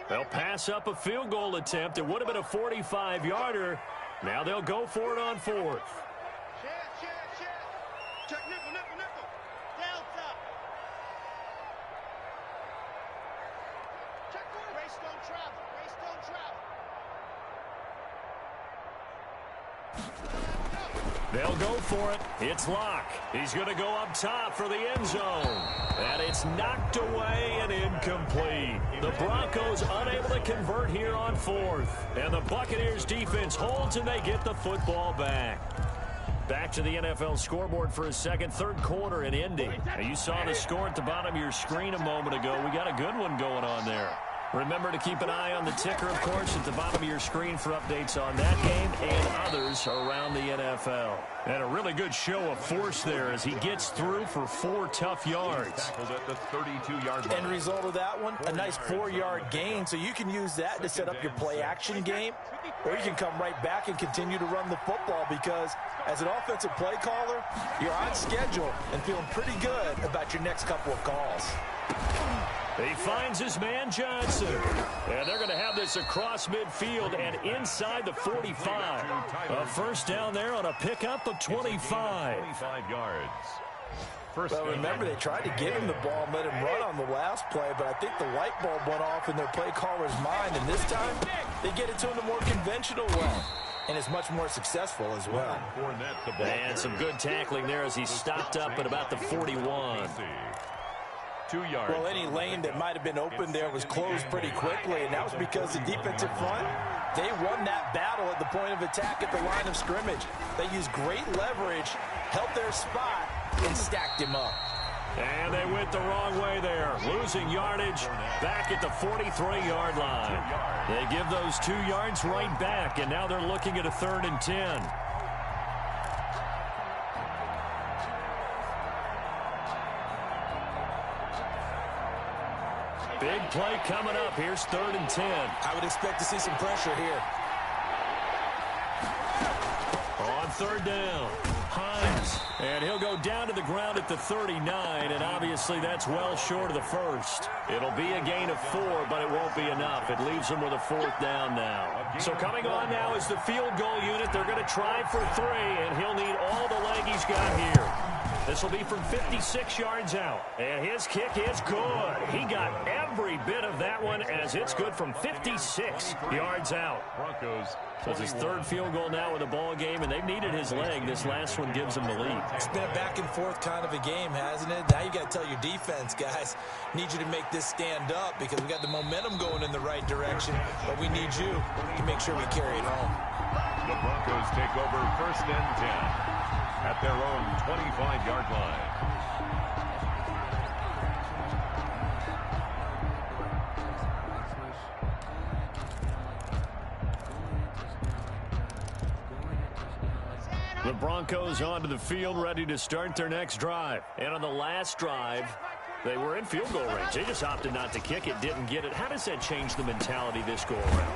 They'll pass up a field goal attempt. It would have been a 45-yarder. Now they'll go for it on 4th. Check nickel, nickel, nickel. Delta. Check quarter. Race don't travel. Race don't travel. They'll go for it. It's Lock. He's going to go up top for the end zone. And it's knocked away and incomplete. The Broncos unable to convert here on 4th. And the Buccaneers defense holds and they get the football back. Back to the NFL scoreboard for a second, 3rd quarter in Indy. Now you saw the score at the bottom of your screen a moment ago. We got a good one going on there. Remember to keep an eye on the ticker, of course, at the bottom of your screen for updates on that game and others around the NFL. And a really good show of force there as he gets through for 4 tough yards. At the 32-yard line. End result of that one, a nice 4-yard gain, so you can use that to set up your play-action game, or you can come right back and continue to run the football because as an offensive play caller, you're on schedule and feeling pretty good about your next couple of calls. He finds his man Johnson. And they're going to have this across midfield and inside the 45. A first down there on a pickup of 25. 25 yards. Well, remember, they tried to give him the ball and let him run on the last play, but I think the light bulb went off in their play caller's mind, and this time they get it to him the more conventional way. And is much more successful as well. And some good tackling there as he stopped up at about the 41. 2 yards. Well, any lane that might have been open there was closed pretty quickly, and that was because the defensive front, they won that battle at the point of attack at the line of scrimmage. They used great leverage, held their spot, and stacked him up. And they went the wrong way there, losing yardage back at the 43-yard line. They give those 2 yards right back, and now they're looking at a 3rd and 10. Big play coming up. Here's 3rd and 10. I would expect to see some pressure here. On 3rd down, Hines. And he'll go down to the ground at the 39, and obviously that's well short of the first. It'll be a gain of 4, but it won't be enough. It leaves them with a 4th down now. So coming on now is the field goal unit. They're going to try for 3, and he'll need all the leg he's got here. This will be from 56 yards out. And his kick is good. He got every bit of that one as it's good from 56 yards out. Broncos. So it's his 3rd field goal now in the ball game, and they've needed his leg. This last one gives them the lead. It's been a back and forth kind of a game, hasn't it? Now you got to tell your defense, guys, need you to make this stand up because we got the momentum going in the right direction, but we need you to make sure we carry it home. The Broncos take over 1st and 10 at their own 25-yard line. The Broncos onto the field, ready to start their next drive. And on the last drive, they were in field goal range. They just opted not to kick it, didn't get it. How does that change the mentality this go around?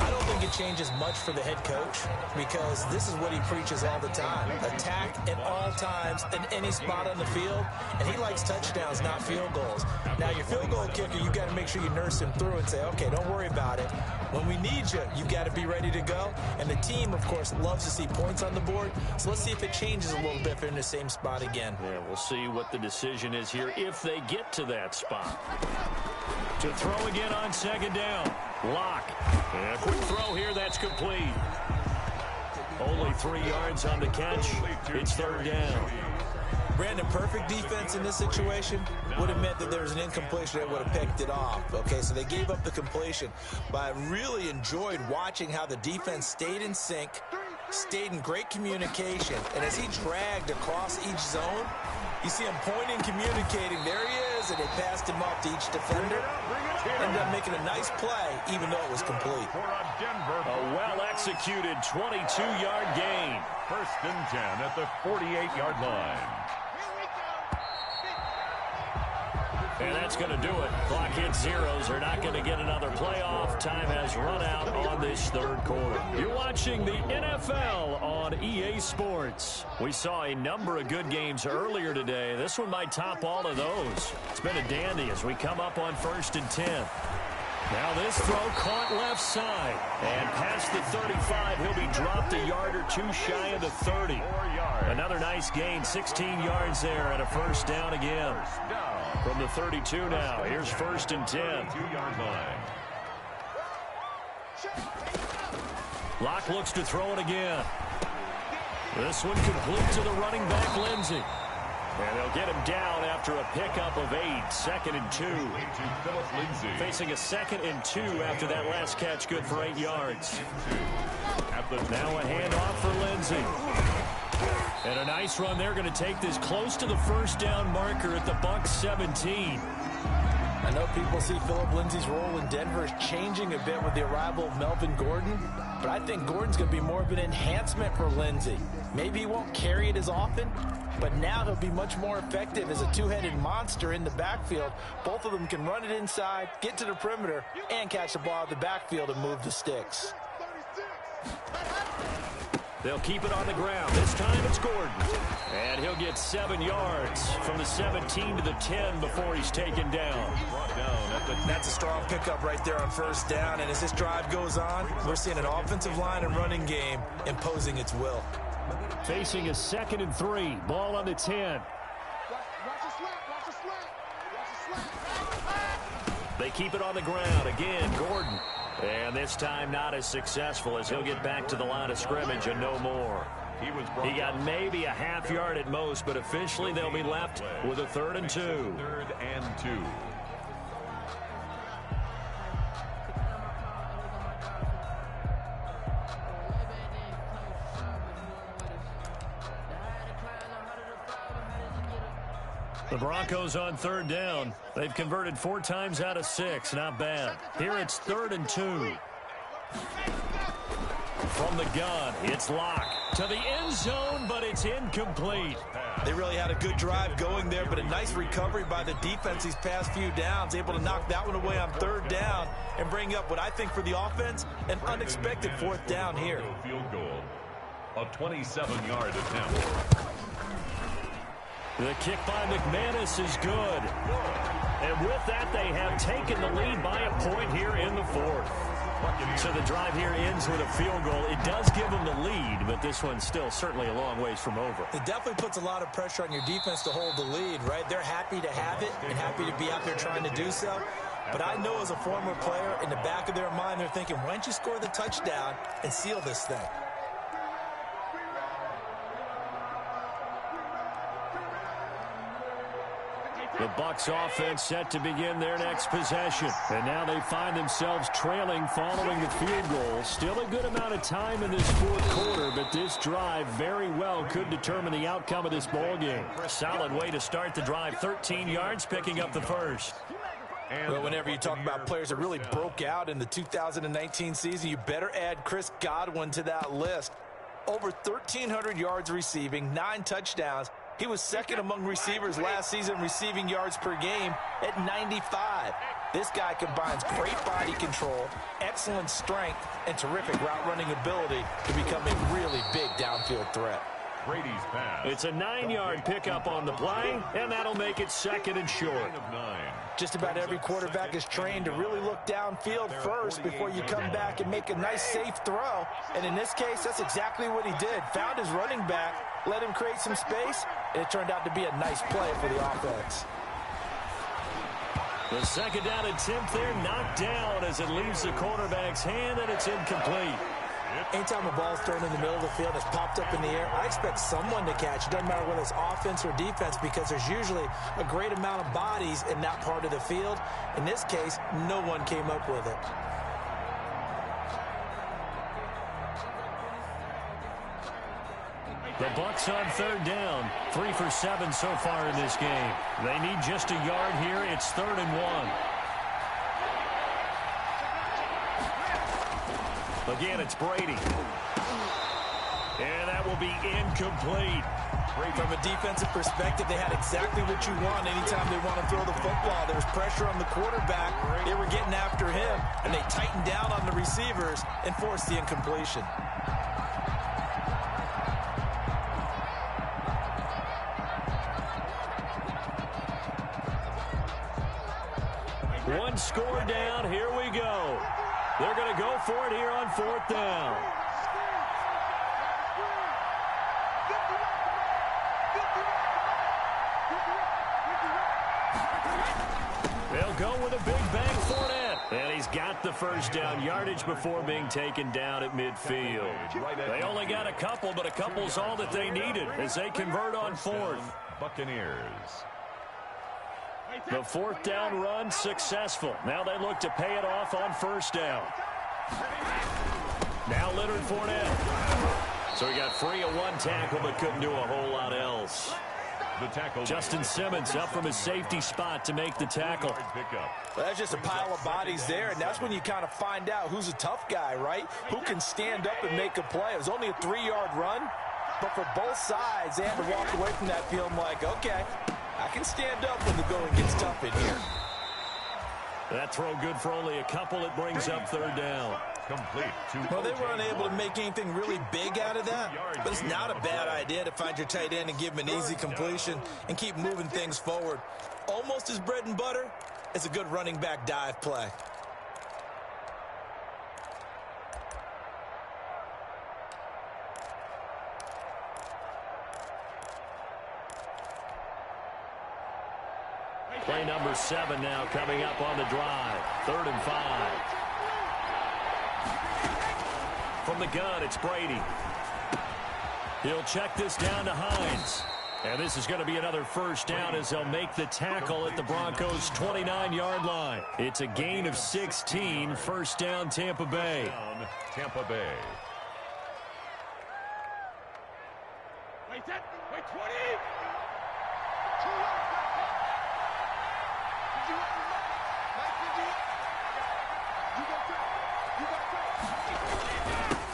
I don't think it changes much for the head coach because this is what he preaches all the time. Attack at all times in any spot on the field, and he likes touchdowns, not field goals. Now, your field goal kicker, you've got to make sure you nurse him through and say, okay, don't worry about it. When we need you, you've got to be ready to go. And the team, of course, loves to see points on the board. So let's see if it changes a little bit if they're in the same spot again. Yeah, we'll see what the decision is here if they get to that spot. To throw again on 2nd down. Lock. And a quick throw here. That's complete. Only 3 yards on the catch. It's 3rd down. Brandon, perfect defense in this situation would have meant that there was an incompletion that would have picked it off. Okay, so they gave up the completion. But I really enjoyed watching how the defense stayed in sync, stayed in great communication. And as he dragged across each zone, you see him pointing, communicating. There he is, and they passed him off to each defender. Ended up making a nice play, even though it was complete. A well-executed 22-yard gain. 1st and 10 at the 48-yard line. And that's going to do it. Clock hits zeros. They're not going to get another playoff. Time has run out on this 3rd quarter. You're watching the NFL on EA Sports. We saw a number of good games earlier today. This one might top all of those. It's been a dandy as we come up on 1st and 10. Now this throw caught left side. And past the 35, he'll be dropped a yard or 2 shy of the 30. Another nice gain, 16 yards there and a 1st down again. From the 32 now, here's 1st and 10. 2-yard line. Locke looks to throw it again. This one complete to the running back, Lindsey. And they'll get him down after a pickup of 8. 2nd and 2. Facing a 2nd and 2 after that last catch, good for 8 yards. Now a handoff for Lindsey. And a nice run. They're going to take this close to the 1st down marker at the Bucs 17. I know people see Phillip Lindsay's role in Denver is changing a bit with the arrival of Melvin Gordon, but I think Gordon's going to be more of an enhancement for Lindsay. Maybe he won't carry it as often, but now he'll be much more effective as a two-headed monster in the backfield. Both of them can run it inside, get to the perimeter, and catch the ball at the backfield and move the sticks. They'll keep it on the ground. This time it's Gordon. And he'll get 7 yards from the 17 to the 10 before he's taken down. That's a strong pickup right there on 1st down. And as this drive goes on, we're seeing an offensive line and running game imposing its will. Facing a 2nd and 3. Ball on the 10. They keep it on the ground. Again, Gordon. And this time not as successful as he'll get back to the line of scrimmage and no more. He got maybe a half yard at most, but officially they'll be left with a 3rd and 2. 3rd and 2. The The Broncos on third down. They've converted 4 times out of 6. Not bad. Here it's 3rd and 2. From the gun, it's Locke to the end zone, but it's incomplete. They really had a good drive going there, but a nice recovery by the defense these past few downs, able to knock that one away on 3rd down and bring up what I think for the offense, an unexpected 4th down here. Field goal. A 27-yard attempt. The kick by McManus is good. And with that, they have taken the lead by a point here in the 4th. So the drive here ends with a field goal. It does give them the lead, but this one's still certainly a long ways from over. It definitely puts a lot of pressure on your defense to hold the lead, right? They're happy to have it and happy to be out there trying to do so. But I know as a former player, in the back of their mind, they're thinking, why don't you score the touchdown and seal this thing? The Bucs offense set to begin their next possession. And now they find themselves trailing following the field goal. Still a good amount of time in this 4th quarter, but this drive very well could determine the outcome of this ball game. Solid way to start the drive. 13 yards, picking up the first. Well, whenever you talk about players that really broke out in the 2019 season, you better add Chris Godwin to that list. Over 1,300 yards receiving, 9 touchdowns. He was second among receivers last season receiving yards per game at 95. This guy combines great body control, excellent strength, and terrific route running ability to become a really big downfield threat. Brady's pass. It's a 9-yard pickup on the play, and that'll make it 2nd and short. Just about every quarterback is trained to really look downfield first before you come back and make a nice, safe throw. And in this case, that's exactly what he did. Found his running back, let him create some space, and it turned out to be a nice play for the offense. The 2nd down attempt there knocked down as it leaves the quarterback's hand, and it's incomplete. Anytime a ball is thrown in the middle of the field, it's popped up in the air, I expect someone to catch. It doesn't matter whether it's offense or defense, because there's usually a great amount of bodies in that part of the field. In this case, no one came up with it. The Bucs on 3rd down. 3 for 7 so far in this game. They need just a yard here. It's 3rd and 1. Again, it's Brady. And that will be incomplete. From a defensive perspective, they had exactly what you want anytime they want to throw the football. There was pressure on the quarterback. They were getting after him, and they tightened down on the receivers and forced the incompletion. One score down. Here we go. They're going to go for it here on 4th down. They'll go with a big bang for it. And he's got the first down yardage before being taken down at midfield. They only got a couple, but a couple's all that they needed as they convert on 4th. Buccaneers. The 4th down run successful. Now they look to pay it off on 1st down. Now Leonard Fournette. So he got free of 1 tackle but couldn't do a whole lot else. The tackle. Justin Simmons up from his safety spot to make the tackle. Well, that's just a pile of bodies there, and that's when you kind of find out who's a tough guy, right? Who can stand up and make a play. It was only a 3-yard run, but for both sides, they had to walk away from that feeling like, okay, I can stand up when the going gets tough in here. That throw good for only a couple. It brings up 3rd down. Complete. Well, they were unable to make anything really big out of that, but it's not a bad idea to find your tight end and give him an easy completion and keep moving things forward. Almost as bread and butter as a good running back dive play. Play number 7 now coming up on the drive. 3rd and 5. From the gun, it's Brady. He'll check this down to Hines. And this is going to be another first down as they'll make the tackle at the Broncos' 29-yard line. It's a gain of 16. First down, Tampa Bay. Tampa Bay. Wait, 20.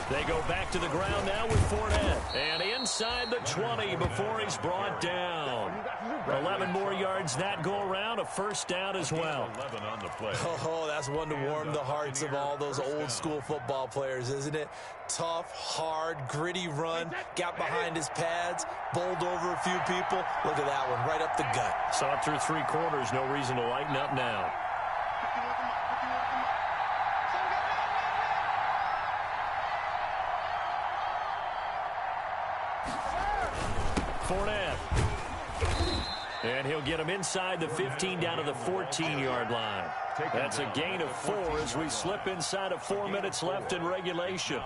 They go back to the ground now with Fournette. And inside the 20 before he's brought down. 11 more yards that go around. A first down as well. 11 on the play. Oh, that's one to warm the hearts of all those old school football players, isn't it? Tough, hard, gritty run. Got behind his pads. Bowled over a few people. Look at that one, right up the gut. Saw it through 3 quarters. No reason to lighten up now. Fournette. And he'll get him inside the 15 down to the 14-yard line. That's a gain of 4 as we slip inside of 4 minutes left in regulation.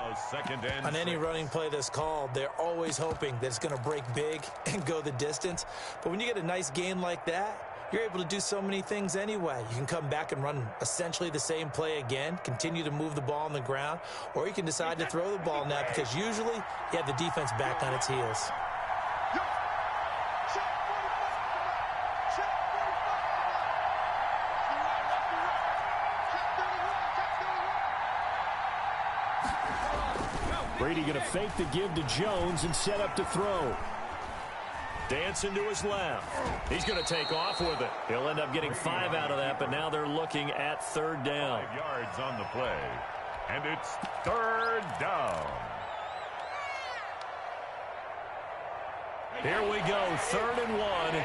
On any running play that's called, they're always hoping that it's going to break big and go the distance. But when you get a nice gain like that, you're able to do so many things anyway. You can come back and run essentially the same play again, continue to move the ball on the ground, or you can decide to throw the ball now because usually you have the defense back on its heels. Brady going to fake the give to Jones and set up to throw. Dancing to his left. He's going to take off with it. He'll end up getting 5 out of that, but now they're looking at 3rd down. 5 yards on the play. And it's 3rd down. Here we go, 3rd and 1.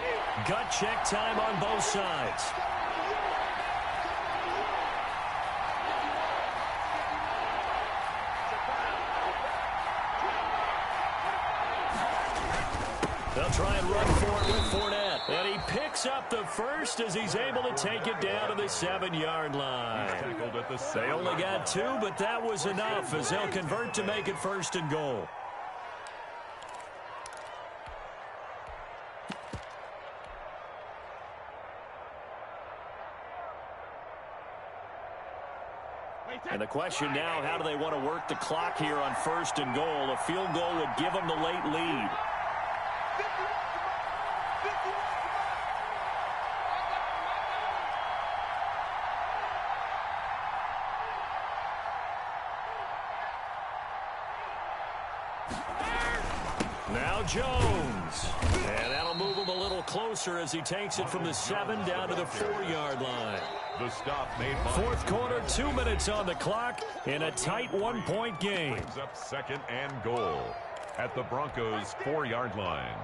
Gut check time on both sides. They'll try and run for it with Fournette. And he picks up the first as he's able to take it down to the 7-yard line. They only got 2, but that was enough as they'll convert to make it 1st and goal. And the question now, how do they want to work the clock here on 1st and goal? A field goal would give them the late lead. Now Jones. And that'll move him a little closer as he takes it from the 7 down to the 4-yard line. The stop made by 4th quarter, 2 minutes on the clock in a tight 1-point game. Brings up 2nd and goal at the Broncos' 4-yard line.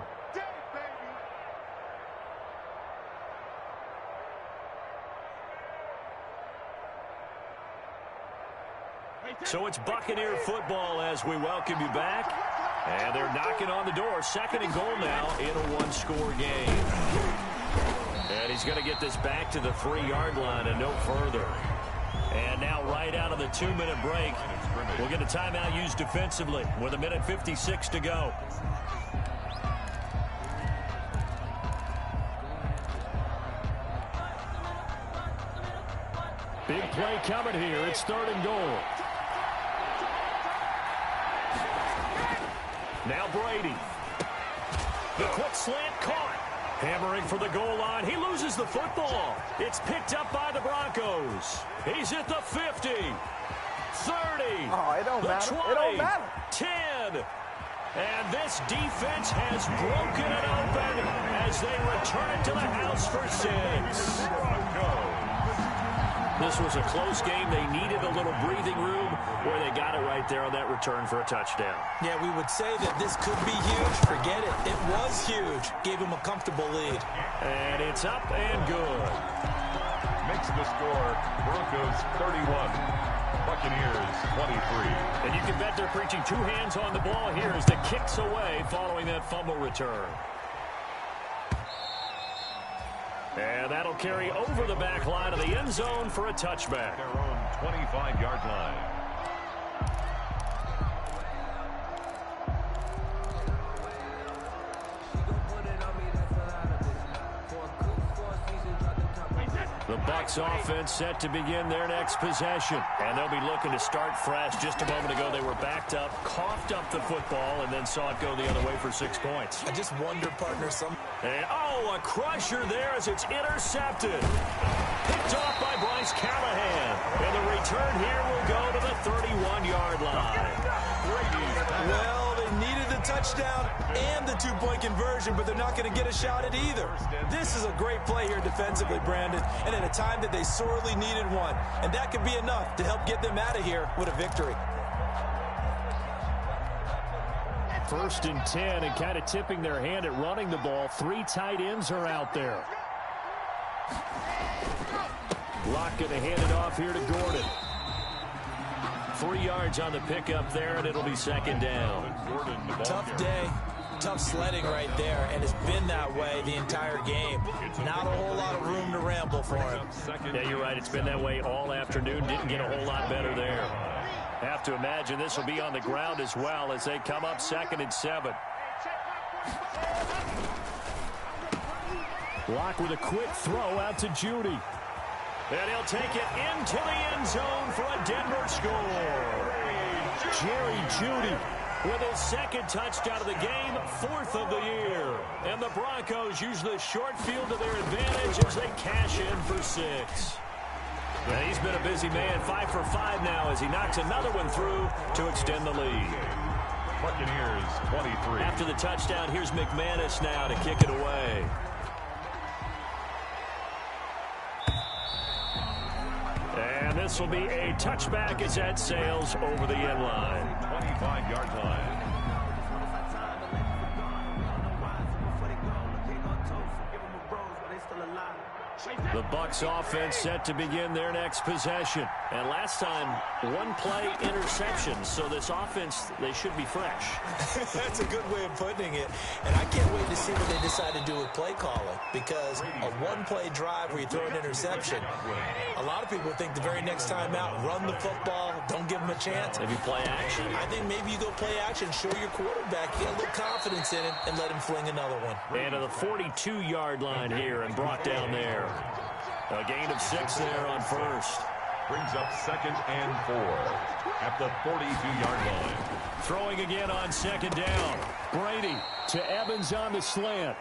So it's Buccaneer football as we welcome you back. And they're knocking on the door. 2nd and goal now in a 1-score game. And he's going to get this back to the 3-yard line and no further. And now right out of the 2-minute break, we'll get a timeout used defensively with 1:56 to go. Big play coming here. It's 3rd and goal. Now Brady. The quick slant caught. Hammering for the goal line. He loses the football. It's picked up by the Broncos. He's at the 50. 30. Oh, it don't matter. 20, It don't matter. 10. And this defense has broken it open as they return it to the house for 6. This was a close game. They needed a little breathing room where they got it right there on that return for a touchdown. Yeah, we would say that this could be huge. Forget it. It was huge. Gave him a comfortable lead. And it's up and good. Makes the score Broncos 31, Buccaneers 23. And you can bet they're preaching 2 hands on the ball here as the kick's away following that fumble return. And that'll carry over the back line of the end zone for a touchback. Their own 25-yard line. The Bucs offense set to begin their next possession. And they'll be looking to start fresh. Just a moment ago, they were backed up, coughed up the football, and then saw it go the other way for 6 points. I just wonder, partner, And, a crusher there as it's intercepted. Picked off by Bryce Callahan. And the return here will go to the 31-yard line. Well, they needed the touchdown and the two-point conversion, but they're not going to get a shot at either. This is a great play here defensively, Brandon, and at a time that they sorely needed one. And that could be enough to help get them out of here with a victory. 1st and 10, and kind of tipping their hand at running the ball. 3 tight ends are out there. Locke going to hand it off here to Gordon. 3 yards on the pickup there, and it'll be 2nd down. Tough day, tough sledding right there, and it's been that way the entire game. Not a whole lot of room to ramble for him. Yeah, you're right. It's been that way all afternoon. Didn't get a whole lot better there. Have to imagine this will be on the ground as well as they come up 2nd and 7. Locke with a quick throw out to Judy. And he'll take it into the end zone for a Denver score. Jerry Judy with his 2nd touchdown of the game, 4th of the year. And the Broncos use the short field to their advantage as they cash in for 6. And he's been a busy man, 5 for 5 now as he knocks another one through to extend the lead. Buccaneers 23. After the touchdown, here's McManus now to kick it away. And this will be a touchback as that sails over the end line. 25-yard line. The Bucs offense set to begin their next possession. And last time, 1-play interception. So this offense, they should be fresh. That's a good way of putting it. And I can't wait to see what they decide to do with play calling. Because a 1-play drive where you throw an interception, a lot of people think the very next time out, run the football, don't give them a chance. Maybe play action. I think maybe you go play action, show your quarterback, get a little confidence in it, and let him fling another one. And to the 42-yard line here and brought down there. A gain of 6 there on 1st. Brings up 2nd and 4 at the 42-yard line. Throwing again on 2nd down. Brady to Evans on the slant.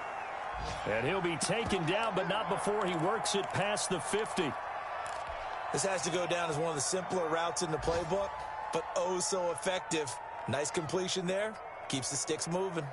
And he'll be taken down, but not before he works it past the 50. This has to go down as one of the simpler routes in the playbook, but oh so effective. Nice completion there. Keeps the sticks moving.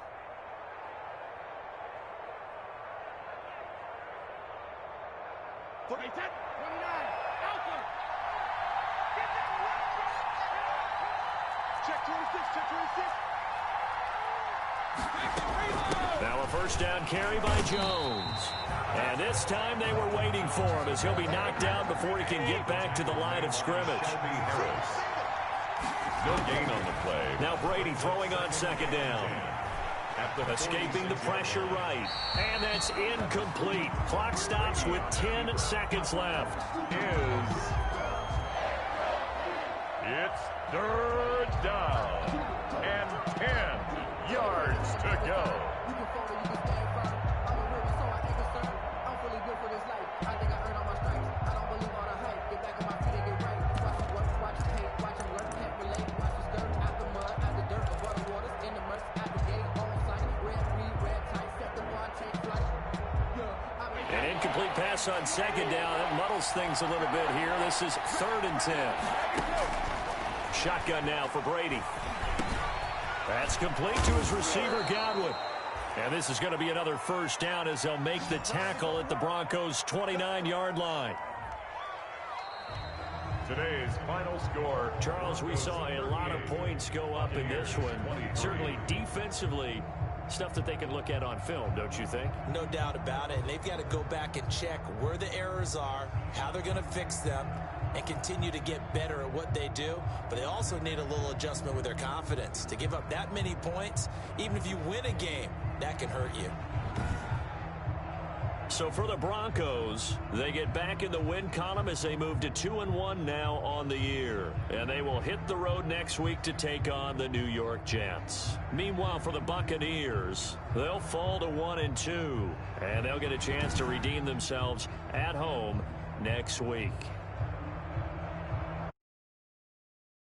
Now a 1st down carry by Jones. And this time they were waiting for him as he'll be knocked out before he can get back to the line of scrimmage. No gain on the play. Now Brady throwing on 2nd down. Escaping the pressure right. And that's incomplete. Clock stops with 10 seconds left. It's 3rd down and 10 yards to go. An incomplete pass on 2nd down. That muddles things a little bit here. This is 3rd and 10. Shotgun now for Brady. That's complete to his receiver, Godwin. And this is going to be another 1st down as they'll make the tackle at the Broncos' 29-yard line. Today's final score. Charles, we saw a lot of points go up in this one. Certainly defensively, stuff that they can look at on film, don't you think? No doubt about it. And they've got to go back and check where the errors are, how they're going to fix them, and continue to get better at what they do. But they also need a little adjustment with their confidence. To give up that many points, even if you win a game, that can hurt you. So for the Broncos, they get back in the win column as they move to 2-1 now on the year. And they will hit the road next week to take on the New York Jets. Meanwhile, for the Buccaneers, they'll fall to 1-2. And they'll get a chance to redeem themselves at home next week.